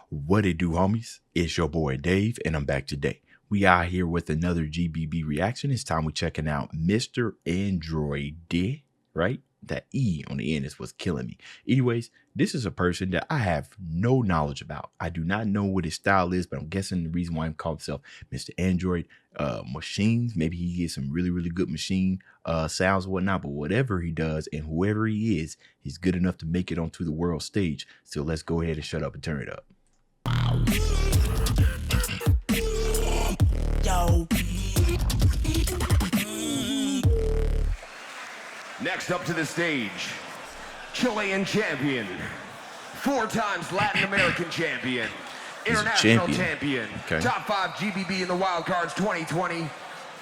What it do, homies? It's your boy Dave, and I'm back today. We are here with another GBB reaction. It's time we're checking out Mr. Androide, right? That E on the end is what's killing me. Anyways, this is a person that I have no knowledge about. I do not know what his style is, but I'm guessing the reason why he called himself Mr. Android machines. Maybe he gets some really good machine sounds and whatnot, but whatever he does and whoever he is, he's good enough to make it onto the world stage. So let's go ahead and shut up and turn it up. Yo. Next up to the stage, Chilean champion, 4 times Latin American champion, international champion, okay. Top 5 GBB in the Wildcards 2020.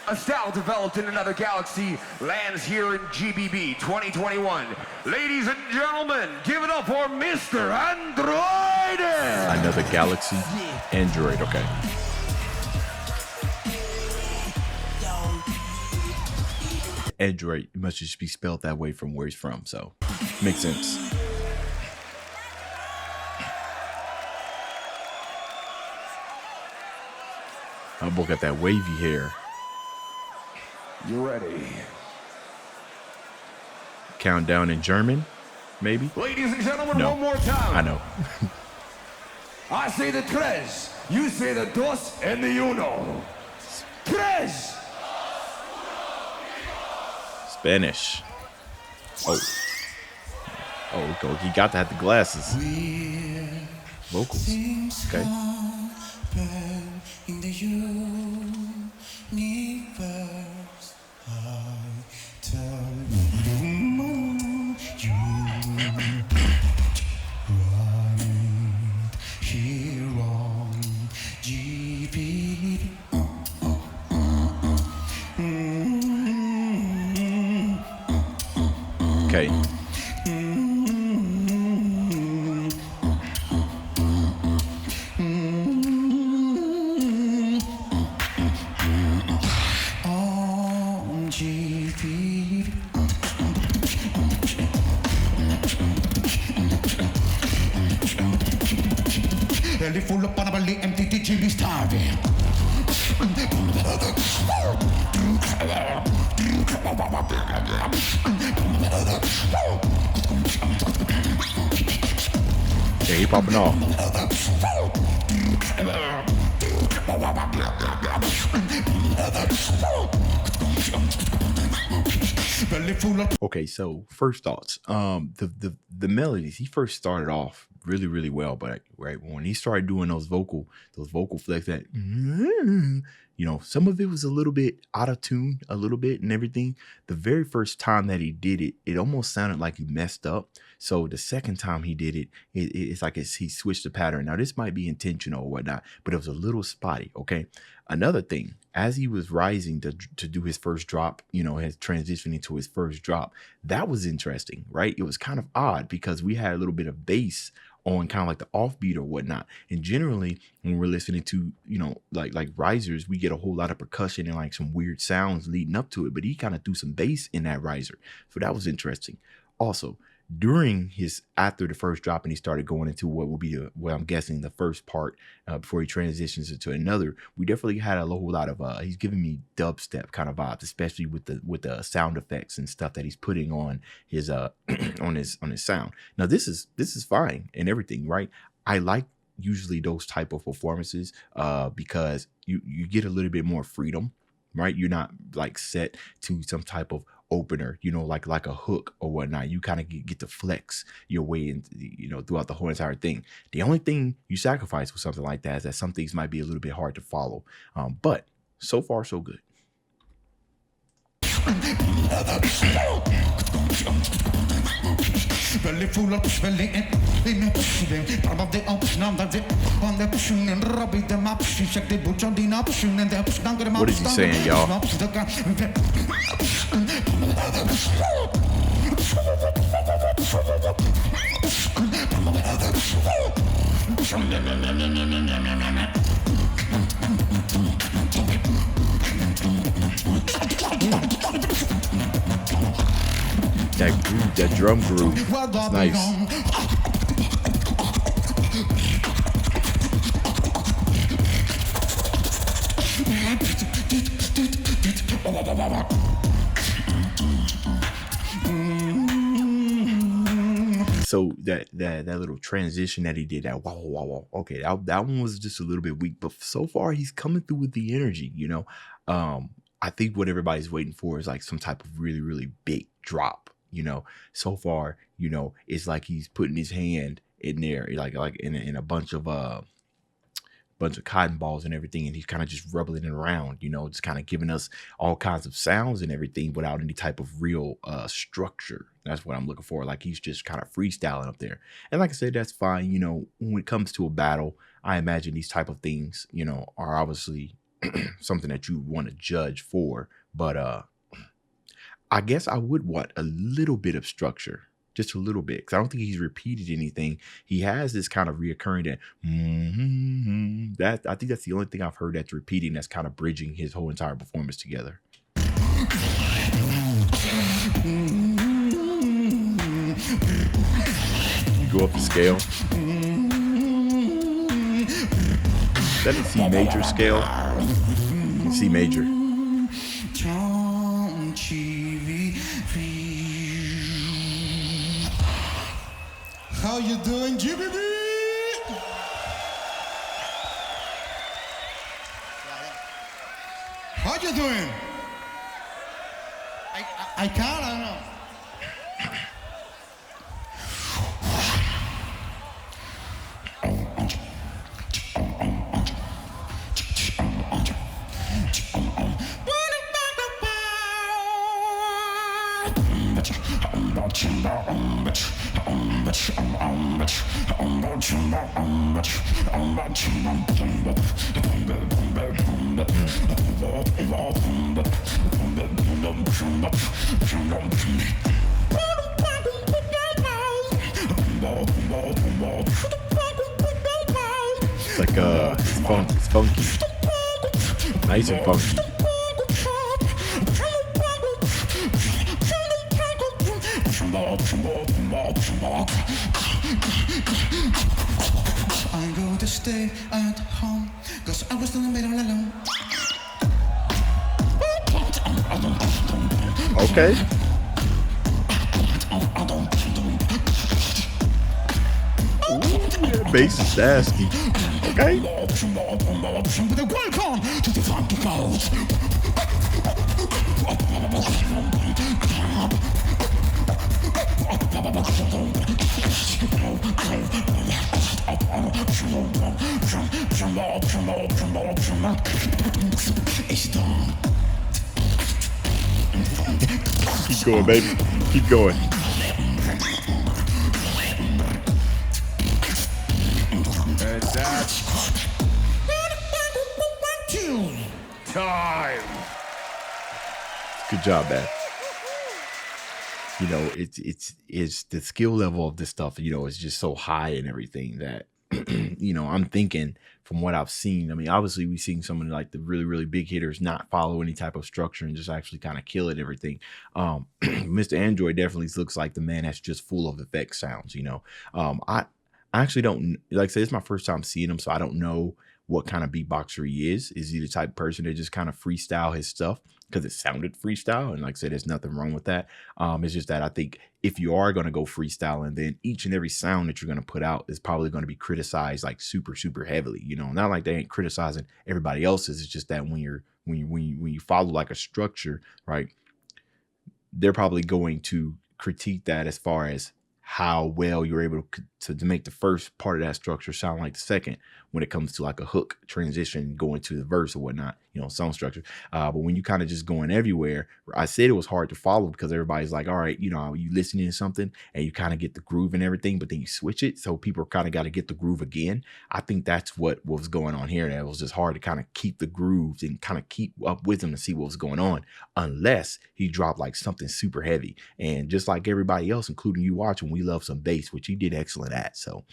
A style developed in another galaxy lands here in GBB 2021. Ladies and gentlemen, give it up for Mr. Androide. Another galaxy? Android, okay. Android must just be spelled that way from where he's from, so makes sense. My boy got that wavy hair. You ready? Countdown in German, maybe? Ladies and gentlemen, No. one more time. I know. I say the tres, you say the dos and the uno. Tres! Spanish. Oh, okay. He got to have the glasses. Vocals. Okay. In the universe, I tell you, right here on GB. Okay. On GB. Belly full of panabali, MTT GB starving. Yeah, he popping off. Okay, so first thoughts. The melodies, he first started off really well, but right when he started doing those vocal flex, that some of it was a little bit out of tune, a little bit and everything. The very first time that he did it, it almost sounded like he messed up. So the second time he did it, it's like he switched the pattern. Now this might be intentional or whatnot, but it was a little spotty. Okay. Another thing, as he was rising to do his first drop, his transitioning to his first drop, that was interesting, right? It was kind of odd because we had a little bit of bass on kind of like the offbeat or whatnot. And generally when we're listening to, like risers, we get a whole lot of percussion and like some weird sounds leading up to it, but he kind of threw some bass in that riser. So that was interesting. Also, during after the first drop and he started going into what will be what I'm guessing the first part before he transitions into another, we definitely had a whole lot of he's giving me dubstep kind of vibes, especially with the sound effects and stuff that he's putting on his on his sound. Now this is fine and everything, right? I like usually those type of performances because you get a little bit more freedom, right? You're not like set to some type of opener, like a hook or whatnot. You kind of get to flex your way in, throughout the whole entire thing. The only thing you sacrifice with something like that is that some things might be a little bit hard to follow. But so far, so good. Belly full of belly in a pushing, part of the option on the pushing and rubbing them up. She checked the butch on the option and the option. What is he saying, y'all? That drum groove, it's nice. So that little transition that he did, that wow, wow, wow, okay, that one was just a little bit weak, but so far he's coming through with the energy, you know. I think what everybody's waiting for is like some type of really, really big drop, you know. So far, you know, it's like he's putting his hand in there, like in a bunch of cotton balls and everything, and he's kind of just rubbling it around, you know, just kind of giving us all kinds of sounds and everything without any type of real structure. That's what I'm looking for. Like he's just kind of freestyling up there. And like I said, that's fine. You know, when it comes to a battle, I imagine these type of things, you know, are obviously something that you want to judge for. But I guess I would want a little bit of structure. Just a little bit, because I don't think he's repeated anything. He has this kind of reoccurring that I think that's the only thing I've heard that's repeating, that's kind of bridging his whole entire performance together. You go up the scale. Is that a C major scale? C major. How you doing, GBB? How you doing? I can't, I don't know. It's like it's funky, nice and funky. I'm going to stay at home, cause I was in the middle alone. Okay. Ooh, that bass is nasty. Okay. Welcome to the funky coast. It's done. Keep going, baby. Keep going. And that's time. Good job, man. You know, it's the skill level of this stuff, you know, is just so high and everything that, you know, I'm thinking from what I've seen. I mean, obviously we've seen some of like the really, really big hitters not follow any type of structure and just actually kind of kill it and everything. Mr. Android definitely looks like the man that's just full of effect sounds, you know. I actually don't, like I said, it's my first time seeing him, so I don't know what kind of beatboxer he is. Is he the type of person that just kind of freestyle his stuff because it sounded freestyle? And like I said, there's nothing wrong with that. It's just that I think if you are going to go freestyling, then each and every sound that you're going to put out is probably going to be criticized like super, super heavily. You know, not like they ain't criticizing everybody else's. It's just that when you follow like a structure, right, they're probably going to critique that as far as how well you're able to make the first part of that structure sound like the second when it comes to like a hook transition going to the verse or whatnot, you know, song structure. But when you kind of just going everywhere, I said it was hard to follow because everybody's like, all right, you know, you listening to something and you kind of get the groove and everything, but then you switch it. So people kind of got to get the groove again. I think that's what was going on here. That it was just hard to kind of keep the grooves and kind of keep up with him and see what was going on, unless he dropped like something super heavy. And just like everybody else, including you watching, we love some bass, which he did excellent at. So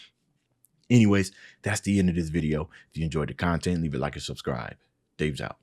anyways, that's the end of this video. If you enjoyed the content, leave a like and subscribe. Dave's out.